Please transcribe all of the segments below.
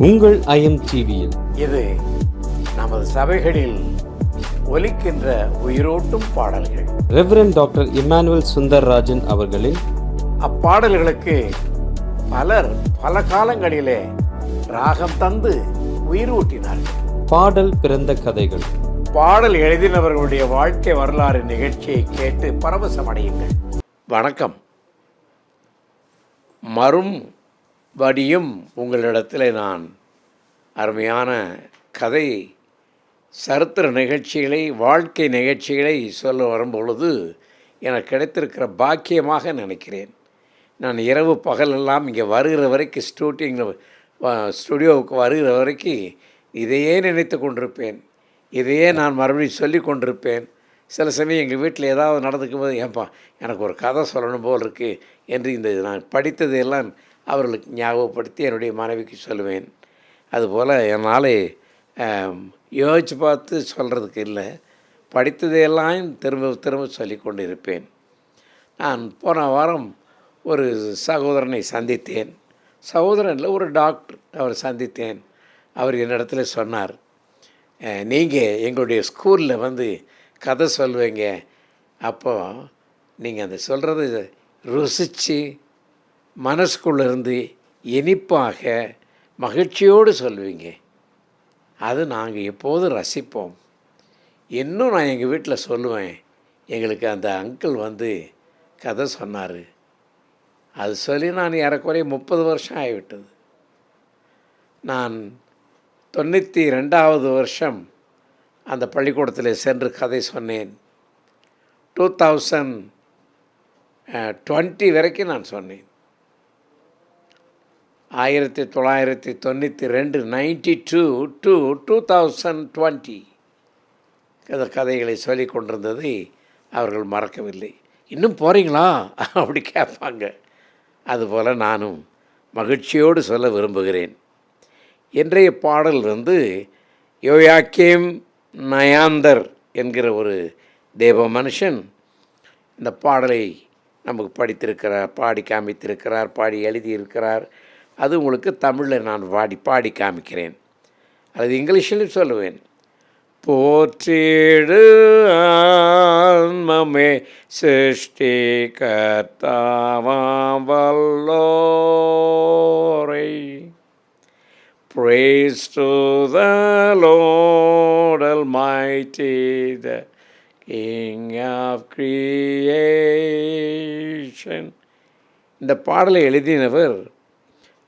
உங்கள் ஐஎம் டிவியில் இது நமது சபைகளில் ஒலிக்கின்ற உயிரோட்டும் பாடல்கள். ரெவரண்ட் டாக்டர் இம்மானுவேல் சுந்தர்ராஜன் அவர்களின் அப்பாடல்களுக்கு பலர் பல காலங்களிலே ராகம் தந்து உயிர் ஊட்டினார்கள். பாடல் பிறந்த கதைகள். பாடல் எழுதினவர்களுடைய வாழ்க்கை வரலாறு நிகழ்ச்சியை கேட்டு பரவசமடையுங்கள். வணக்கம். மறுபடியும் உங்களிடத்தில் நான் அருமையான கதை சரித்திர நிகழ்ச்சிகளை, வாழ்க்கை நிகழ்ச்சிகளை சொல்ல வரும்பொழுது எனக்கு கிடைத்திருக்கிற பாக்கியமாக நினைக்கிறேன். நான் இரவு பகலெல்லாம் இங்கே வருகிற வரைக்கும் ஸ்டுடியோவுக்கு வருகிற வரைக்கும் இதையே நினைத்து கொண்டிருப்பேன். இதையே நான் மறுபடியும் சொல்லி கொண்டிருப்பேன். சில சமயம் எங்கள் வீட்டில் ஏதாவது நடந்துக்கும் போது, ஏன்பா எனக்கு ஒரு கதை சொல்லணும் போல் இருக்குது என்று இந்த நான் படித்ததையெல்லாம் அவர்களுக்கு ஞாபகப்படுத்தி என்னுடைய மனைவிக்கு சொல்லுவேன். அதுபோல் என்னால் யோசித்து பார்த்து சொல்கிறதுக்கு இல்லை, படித்ததையெல்லாம் திரும்ப திரும்ப சொல்லி கொண்டு இருப்பேன். நான் போன வாரம் ஒரு சகோதரனை சந்தித்தேன். சகோதரனில் ஒரு டாக்டர், அவர் சந்தித்தேன். அவர் என்னிடத்துல சொன்னார், நீங்கள் எங்களுடைய ஸ்கூலில் வந்து கதை சொல்லுவீங்க, அப்போது நீங்கள் அந்த சொல்கிறது ருசித்து மனசுக்குள்ளேருந்து இனிப்பாக மகிழ்ச்சியோடு சொல்லுவீங்க. அது நாங்கள் எப்போதும் ரசிப்போம். இன்னும் நான் எங்கள் வீட்டில் சொல்லுவேன், எங்களுக்கு அந்த அங்கிள் வந்து கதை சொன்னார். அது சொல்லி நான் ஏறக்குறைய 30 வருஷம் ஆகிவிட்டது. நான் 92வது வருஷம் அந்த பள்ளிக்கூடத்தில் சென்று கதை சொன்னேன். 2020 வரைக்கும் நான் சொன்னேன். 1992 92 to 2020 அந்த கதைகளை சொல்லி கொண்டிருந்ததை அவர்கள் மறக்கவில்லை. இன்னும் போகிறீங்களா அப்படி கேட்பாங்க. அதுபோல் நானும் மகிழ்ச்சியோடு சொல்ல விரும்புகிறேன். இன்றைய பாடல் வந்து யோயாக்கீம் நயாந்தர் என்கிற ஒரு தேவ மனுஷன் இந்த பாடலை நமக்கு படித்திருக்கிறார், பாடி காமித்திருக்கிறார், பாடி எழுதியிருக்கிறார். அது உங்களுக்கு தமிழில் நான் பாடி காமிக்கிறேன், அது இங்கிலீஷில் சொல்லுவேன். போற்றிடு ஆன்மமே சிருஷ்டி கர்த்தாவாம் வல்லோரை. Praise to the Lord Almighty, the King of creation. இந்த பாடலை எழுதினவர்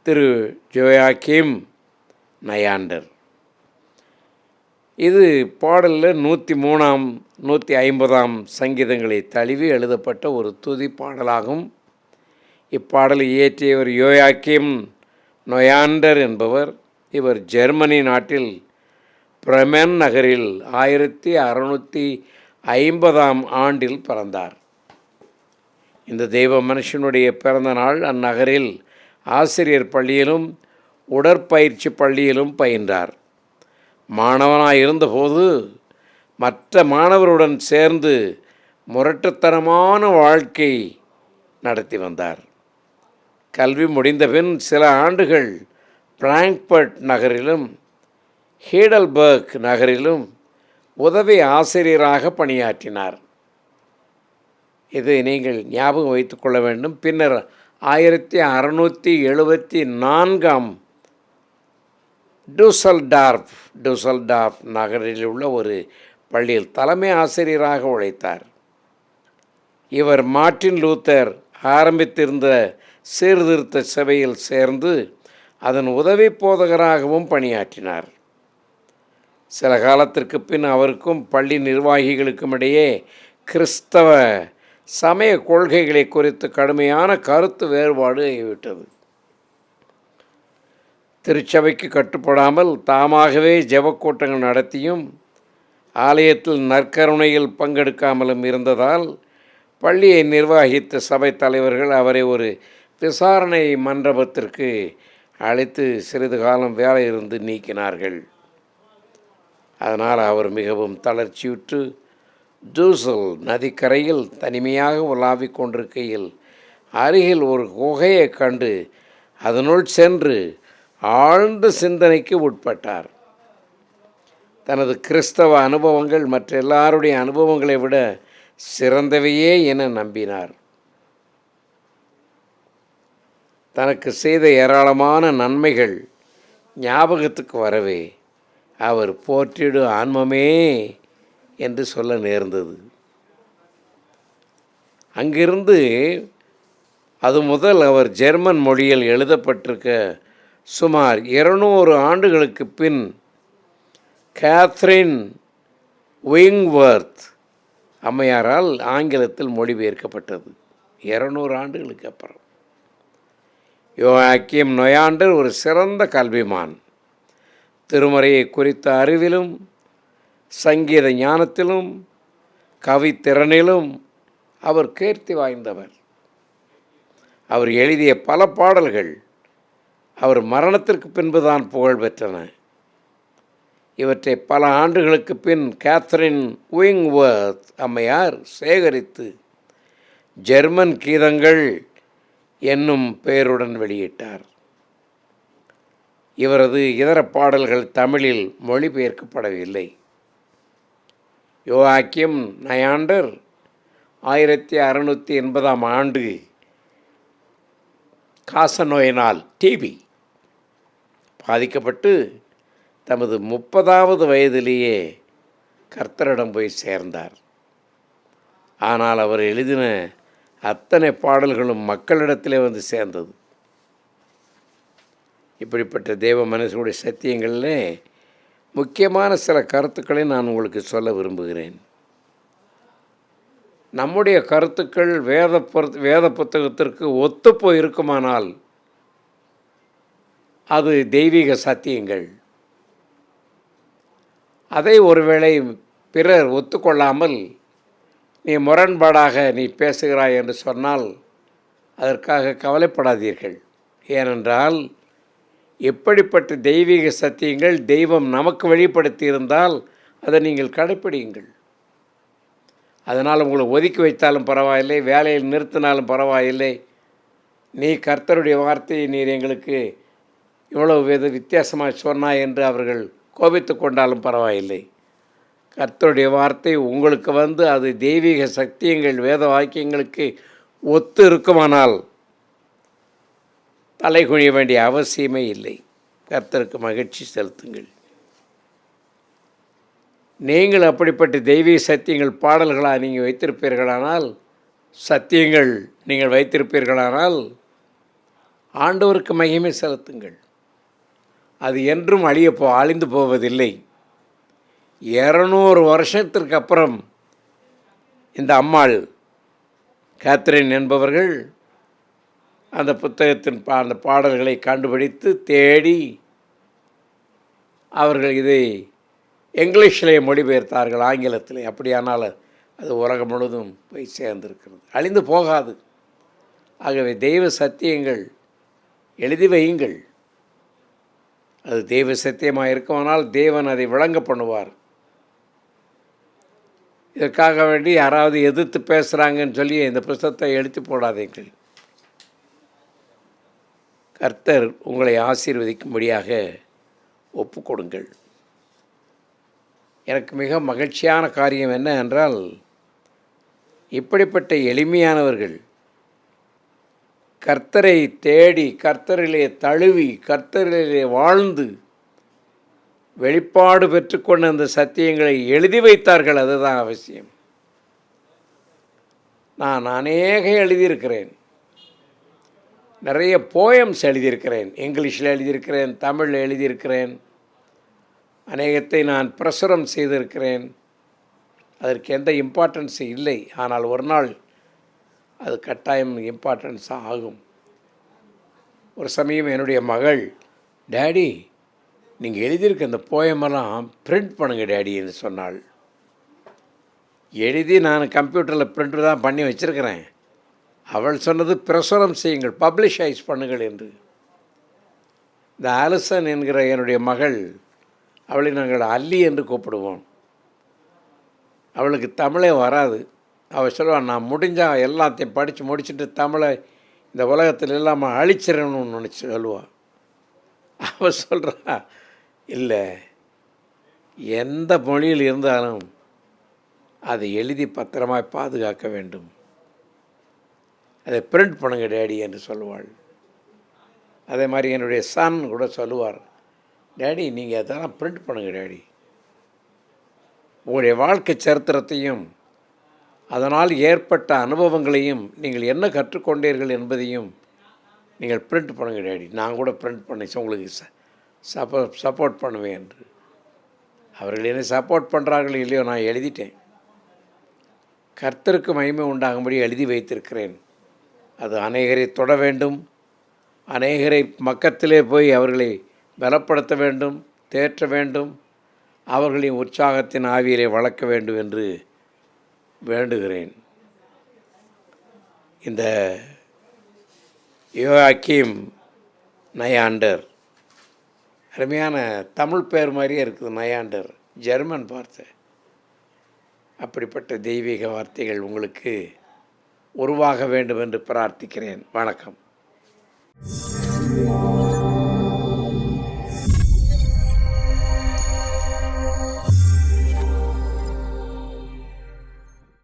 திரு யோயாக்கீம் நயாண்டர். இது பாடலில் 103ஆம் 150ஆம் சங்கீதங்களை தழுவி எழுதப்பட்ட ஒரு துதி பாடலாகும். இப்பாடலை இயற்றியவர் யோயாக்கீம் நயாண்டர் என்பவர். இவர் ஜெர்மனி நாட்டில் பிரமென் நகரில் 1650ஆம் ஆண்டில் பிறந்தார். இந்த தெய்வ மனுஷனுடைய பிறந்த நாள் அந்நகரில் ஆசிரியர் பள்ளியிலும் உடற்பயிற்சி பள்ளியிலும் பயின்றார். மாணவனாக இருந்தபோது மற்ற மாணவருடன் சேர்ந்து முரட்டுத்தனமான வாழ்க்கை நடத்தி வந்தார். கல்வி முடிந்தபின் சில ஆண்டுகள் பிராங்க்பர்ட் நகரிலும் ஹீடல்பர்க் நகரிலும் உதவி ஆசிரியராக பணியாற்றினார். இது நீங்கள் ஞாபகம் வைத்து கொள்ள வேண்டும். பின்னர் 1674ஆம் டூசல்டார்ஃப் நகரில் உள்ள ஒரு பள்ளியில் தலைமை ஆசிரியராக உழைத்தார். இவர் மார்ட்டின் லூத்தர் ஆரம்பித்திருந்த சீர்திருத்த சபையில் சேர்ந்து அதன் உதவி போதகராகவும் பணியாற்றினார். சில காலத்திற்கு பின் அவருக்கும் பள்ளி நிர்வாகிகளுக்கும் இடையே கிறிஸ்தவ சமய கொள்கைகளை குறித்து கடுமையான கருத்து வேறுபாடு ஆகிவிட்டது. திருச்சபைக்கு கட்டுப்படாமல் தாமாகவே ஜெபக்கூட்டங்கள் நடத்தியும் ஆலயத்தில் நற்கருணையில் பங்கெடுக்காமலும் இருந்ததால் பள்ளியை நிர்வகித்த சபை தலைவர்கள் அவரை ஒரு விசாரணை மண்டபத்திற்கு அழைத்து சிறிது காலம் வேலையிலிருந்து நீக்கினார்கள். அதனால் அவர் மிகவும் தளர்ச்சியுற்று டூசல் நதிக்கரையில் தனிமையாக உலாவிக் கொண்டிருக்கையில் அருகில் ஒரு குகையை கண்டு அதனுள் சென்று ஆழ்ந்த சிந்தனைக்கு உட்பட்டார். தனது கிறிஸ்தவ அனுபவங்கள் மற்ற எல்லாருடைய அனுபவங்களை விட சிறந்தவையே என நம்பினார். தனக்கு செய்த ஏராளமான நன்மைகள் ஞாபகத்துக்கு வரவே அவர் போற்றிடு ஆன்மமே என்று சொல்ல நேர்ந்தது. அங்கிருந்து அது முதல் அவர் ஜெர்மன் மொழியில் எழுதப்பட்டிருக்க சுமார் 200 ஆண்டுகளுக்கு பின் கேத்ரின் விங்வர்த் அம்மையாரால் ஆங்கிலத்தில் மொழிபெயர்க்கப்பட்டது. 200 ஆண்டுகளுக்கு அப்புறம். யோவாக்கிம் நொயாண்டர் ஒரு சிறந்த கல்விமான். திருமறையை குறித்த அறிவிலும் சங்கீத ஞானத்திலும் கவித்திறனிலும் அவர் கீர்த்தி வாய்ந்தவர். அவர் எழுதிய பல பாடல்கள் அவர் மரணத்திற்கு பின்புதான் புகழ் பெற்றன. இவற்றை பல ஆண்டுகளுக்கு பின் கேத்ரின் விங்வர்த் அம்மையார் சேகரித்து ஜெர்மன் கீதங்கள் என்னும் பெயருடன் வெளியிட்டார். இவரது இதர பாடல்கள் தமிழில் மொழிபெயர்க்கப்படவில்லை. யோவாக்கிம் நொயாண்டர் 1680 ஆண்டு காசநோயினால் டிபி பாதிக்கப்பட்டு தமது 30வது வயதிலேயே கர்த்தரிடம் போய் சேர்ந்தார். ஆனால் அவர் எழுதின அத்தனை பாடல்களும் மக்களிடத்திலே வந்து சேர்ந்தது. இப்படிப்பட்ட தேவ மனுஷனுடைய சத்தியங்களிலே முக்கியமான சில கருத்துக்களை நான் உங்களுக்கு சொல்ல விரும்புகிறேன். நம்முடைய கருத்துக்கள் வேத புத்தகத்திற்கு ஒத்துப்போய் இருக்குமானால் அது தெய்வீக சத்தியங்கள். அதை ஒருவேளை பிறர் ஒத்துக்கொள்ளாமல் நீ முரண்பாடாக நீ பேசுகிறாய் என்று சொன்னால் அதற்காக கவலைப்படாதீர்கள். ஏனென்றால் எப்படிப்பட்ட தெய்வீக சத்தியங்கள் தெய்வம் நமக்கு வெளிப்படுத்தி இருந்தால் அதை நீங்கள் கடைப்பிடியுங்கள். அதனால் உங்களை ஒதுக்கி வைத்தாலும் பரவாயில்லை, வேலையில் நிறுத்தினாலும் பரவாயில்லை, நீ கர்த்தருடைய வார்த்தையை நீர் எங்களுக்கு இவ்வளவு வித்தியாசமாக சொன்னாய் என்று அவர்கள் கோபித்து கொண்டாலும் பரவாயில்லை. கர்த்தருடைய வார்த்தை உங்களுக்கு வந்து அது தெய்வீக சத்தியங்கள் வேத வாக்கியங்களுக்கு ஒத்து இருக்குமானால் தலை குனிய வேண்டிய அவசியமே இல்லை. கர்த்தருக்கு மகிழ்ச்சி செலுத்துங்கள். நீங்கள் அப்படிப்பட்ட தெய்வீக சத்தியங்கள் பாடல்களாக நீங்கள் வைத்திருப்பீர்களானால், சத்தியங்கள் நீங்கள் வைத்திருப்பீர்களானால் ஆண்டவருக்கு மகிமை செலுத்துங்கள். அது என்றும் அழிந்து போவதில்லை. 200 வருஷத்திற்கு அப்புறம் இந்த அம்மாள் கேத்ரின் என்பவர்கள் அந்த புத்தகத்தின் அந்த பாடல்களை கண்டுபிடித்து தேடி அவர்கள் இதை இங்கிலீஷிலே மொழிபெயர்த்தார்கள், ஆங்கிலத்தில். அப்படியானால் அது உலகம் முழுவதும் போய் சேர்ந்திருக்கிறது, அழிந்து போகாது. ஆகவே தெய்வ சத்தியங்கள் எழுதி வையுங்கள். அது தெய்வ சத்தியமாக இருக்குமானால் தேவன் அதை விளங்க பண்ணுவார். இதற்காக வேண்டி யாராவது எதிர்த்து பேசுகிறாங்கன்னு சொல்லி இந்த புத்தகத்தை எடுத்து போடாதீர்கள். கர்த்தர் உங்களை ஆசீர்வதிக்கும்படியாக ஒப்பு கொடுங்கள். எனக்கு மிக மகிழ்ச்சியான காரியம் என்ன என்றால், இப்படிப்பட்ட எளிமையானவர்கள் கர்த்தரை தேடி கர்த்தரிலே தழுவி கர்த்தரிலே வாழ்ந்து வெளிப்பாடு பெற்றுக்கொண்ட அந்த சத்தியங்களை எழுதி வைத்தார்கள். அதுதான் அவசியம். நான் அநேக எழுதியிருக்கிறேன், நிறைய போயம்ஸ் எழுதியிருக்கிறேன், இங்கிலீஷில் எழுதியிருக்கிறேன், தமிழில் எழுதியிருக்கிறேன், அநேகத்தை நான் பிரசுரம் செய்திருக்கிறேன். அதற்கு எந்த இம்பார்ட்டன்ஸும் இல்லை. ஆனால் ஒரு நாள் அது கட்டாயம் இம்பார்ட்டன்ஸ் ஆகும். ஒரு சமயம் என்னுடைய மகள், டேடி நீங்கள் எழுதியிருக்க அந்த போயமெல்லாம் பிரிண்ட் பண்ணுங்க டேடி என்று சொன்னாள். எழுதி நான் கம்ப்யூட்டரில் பிரிண்ட் தான் பண்ணி வச்சுருக்கிறேன். அவள் சொன்னது பிரசுரம் செய்யுங்கள், பப்ளிஷைஸ் பண்ணுங்கள் என்று. இந்த ஆலிசன் என்கிற என்னுடைய மகள், அவளை நாங்கள் அல்லி என்று கூப்பிடுவோம். அவளுக்கு தமிழே வராது. அவள் சொல்லுவாள், நான் முடிஞ்சால் எல்லாத்தையும் படித்து முடிச்சுட்டு தமிழை இந்த உலகத்தில் இல்லாமல் அழிச்சிடணும்னு நினச்சி சொல்லுவாள். அவ சொல்கிறா, இல்லை, எந்த மொழியில் இருந்தாலும் அதை எழுதி பத்திரமாய் பாதுகாக்க வேண்டும், அதை பிரிண்ட் பண்ணுங்க டேடி என்று சொல்லுவாள். அதே மாதிரி என்னுடைய சன் கூட சொல்லுவார், டேடி நீங்கள் அதெல்லாம் பிரிண்ட் பண்ணுங்க டேடி, உங்களுடைய வாழ்க்கை சரித்திரத்தையும் அதனால் ஏற்பட்ட அனுபவங்களையும் நீங்கள் என்ன கற்றுக்கொண்டீர்கள் என்பதையும் நீங்கள் பிரிண்ட் பண்ணுங்க டேடி, நான் கூட பிரிண்ட் பண்ணி உங்களுக்கு சப்போர்ட் பண்ணுவேன் என்று. அவர்கள் என்னை சப்போர்ட் பண்ணுறார்கள் இல்லையோ, நான் எழுதிட்டேன். கர்த்தருக்கு மகிமை உண்டாகும்படி எழுதி வைத்திருக்கிறேன். அது அநேகரை தொட வேண்டும், அநேகரை பக்கத்திலே போய் அவர்களை பலப்படுத்த வேண்டும், தேற்ற வேண்டும், அவர்களின் உற்சாகத்தின் ஆவியிலே வளர்க்க வேண்டும் என்று வேண்டுகிறேன். இந்த யோயாக்கீம் நயாண்டர், அருமையான தமிழ் பெயர் மாதிரியே இருக்குது நயாண்டர், ஜெர்மன் வார்த்தை. அப்படிப்பட்ட தெய்வீக வார்த்தைகள் உங்களுக்கு உருவாக வேண்டும் என்று பிரார்த்திக்கிறேன். வணக்கம்.